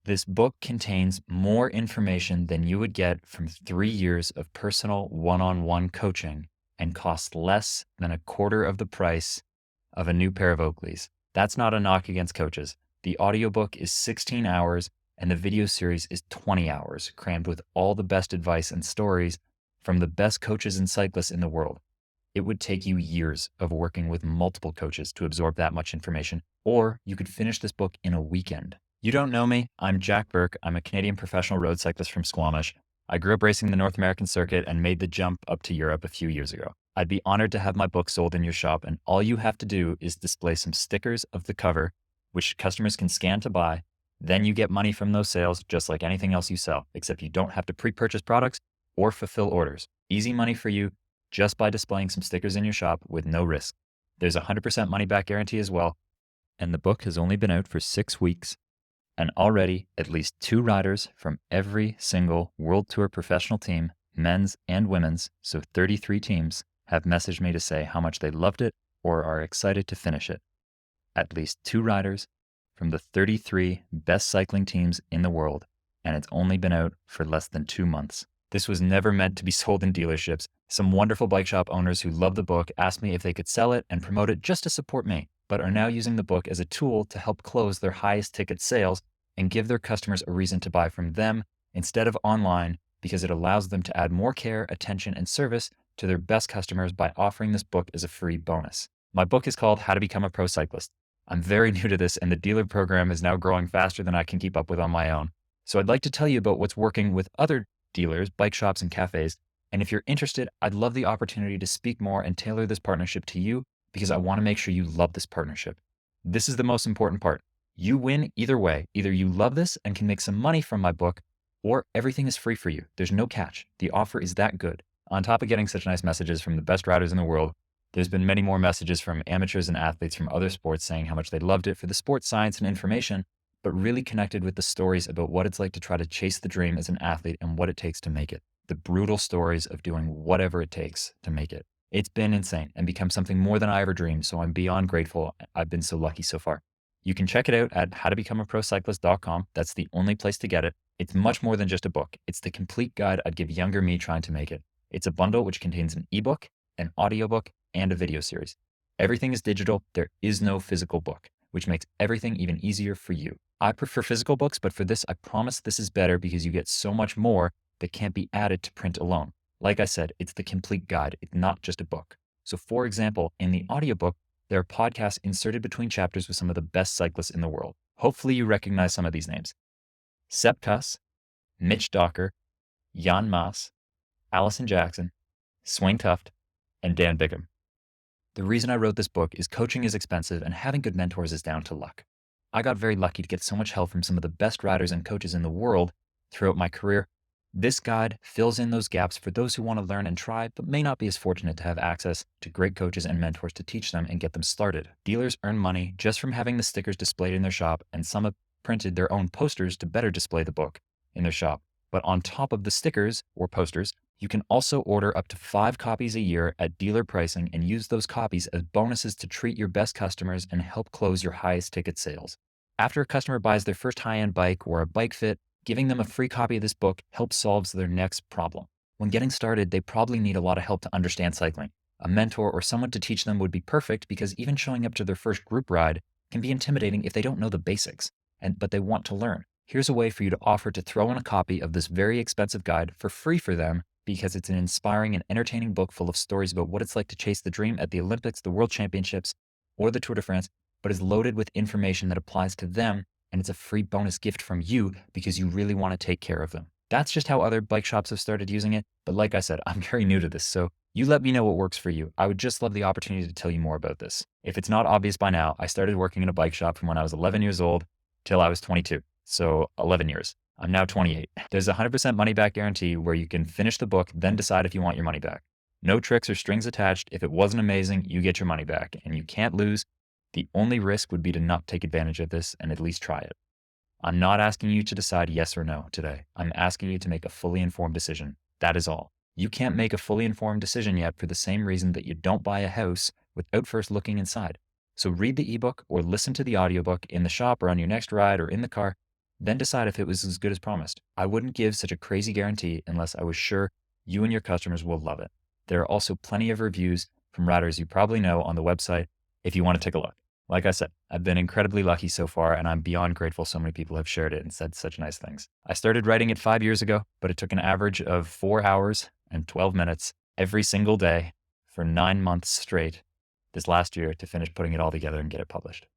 This book contains more information than you would get from 3 years of personal one-on-one coaching and costs less than a quarter of the price of a new pair of Oakleys. That's not a knock against coaches. The audiobook is 16 hours and the video series is 20 hours, crammed with all the best advice and stories from the best coaches and cyclists in the world. It would take you years of working with multiple coaches to absorb that much information, or you could finish this book in a weekend. You don't know me. I'm Jack Burke. I'm a Canadian professional road cyclist from Squamish. I grew up racing the North American circuit and made the jump up to Europe a few years ago. I'd be honored to have my book sold in your shop, and all you have to do is display some stickers of the cover, which customers can scan to buy. Then you get money from those sales, just like anything else you sell, except you don't have to pre-purchase products or fulfill orders. Easy money for you just by displaying some stickers in your shop with no risk. There's a 100% money back guarantee as well, and the book has only been out for 6 weeks. And already, at least 2 riders from every single World Tour professional team, men's and women's, so 33 teams, have messaged me to say how much they loved it or are excited to finish it. At least 2 riders from the 33 best cycling teams in the world, and it's only been out for less than 2 months. This was never meant to be sold in dealerships. Some wonderful bike shop owners who love the book asked me if they could sell it and promote it just to support me, but are now using the book as a tool to help close their highest ticket sales and give their customers a reason to buy from them instead of online, because it allows them to add more care, attention, and service to their best customers by offering this book as a free bonus. My book is called How to Become a Pro Cyclist. I'm very new to this, and the dealer program is now growing faster than I can keep up with on my own. So I'd like to tell you about what's working with other dealers, bike shops, and cafes. And if you're interested, I'd love the opportunity to speak more and tailor this partnership to you, because I want to make sure you love this partnership. This is the most important part. You win either way. Either you love this and can make some money from my book, or everything is free for you. There's no catch. The offer is that good. On top of getting such nice messages from the best riders in the world, there's been many more messages from amateurs and athletes from other sports saying how much they loved it for the sports science and information, but really connected with the stories about what it's like to try to chase the dream as an athlete and what it takes to make it. The brutal stories of doing whatever it takes to make it. It's been insane and become something more than I ever dreamed, so I'm beyond grateful. I've been so lucky so far. You can check it out at howtobecomeaprocyclist.com. That's the only place to get it. It's much more than just a book. It's the complete guide I'd give younger me trying to make it. It's a bundle which contains an ebook, an audiobook, and a video series. Everything is digital. There is no physical book, which makes everything even easier for you. I prefer physical books, but for this, I promise this is better because you get so much more that can't be added to print alone. Like I said, it's the complete guide. It's not just a book. So for example, in the audiobook, there are podcasts inserted between chapters with some of the best cyclists in the world. Hopefully you recognize some of these names. Sepp Kuss, Mitch Docker, Jan Maas, Allison Jackson, Swain Tuft, and Dan Bigham. The reason I wrote this book is coaching is expensive and having good mentors is down to luck. I got very lucky to get so much help from some of the best riders and coaches in the world throughout my career. This guide fills in those gaps for those who want to learn and try, but may not be as fortunate to have access to great coaches and mentors to teach them and get them started. Dealers earn money just from having the stickers displayed in their shop, and some have printed their own posters to better display the book in their shop. But on top of the stickers or posters, you can also order up to 5 copies a year at dealer pricing and use those copies as bonuses to treat your best customers and help close your highest ticket sales. After a customer buys their first high-end bike or a bike fit, giving them a free copy of this book helps solve their next problem. When getting started, they probably need a lot of help to understand cycling. A mentor or someone to teach them would be perfect because even showing up to their first group ride can be intimidating if they don't know the basics, but they want to learn. Here's a way for you to offer to throw in a copy of this very expensive guide for free for them, because it's an inspiring and entertaining book full of stories about what it's like to chase the dream at the Olympics, the World Championships, or the Tour de France, but is loaded with information that applies to them, and it's a free bonus gift from you because you really want to take care of them. That's just how other bike shops have started using it, but like I said, I'm very new to this, so you let me know what works for you. I would just love the opportunity to tell you more about this. If it's not obvious by now, I started working in a bike shop from when I was 11 years old till I was 22, so 11 years. I'm now 28. There's a 100% money back guarantee where you can finish the book, then decide if you want your money back. No tricks or strings attached. If it wasn't amazing, you get your money back and you can't lose. The only risk would be to not take advantage of this and at least try it. I'm not asking you to decide yes or no today. I'm asking you to make a fully informed decision. That is all. You can't make a fully informed decision yet for the same reason that you don't buy a house without first looking inside. So read the ebook or listen to the audiobook in the shop or on your next ride or in the car. then decide if it was as good as promised. I wouldn't give such a crazy guarantee unless I was sure you and your customers will love it. There are also plenty of reviews from routers you probably know on the website if you want to take a look. Like I said, I've been incredibly lucky so far, and I'm beyond grateful so many people have shared it and said such nice things. I started writing it 5 years ago, but it took an average of 4 hours and 12 minutes every single day for 9 months straight this last year to finish putting it all together and get it published.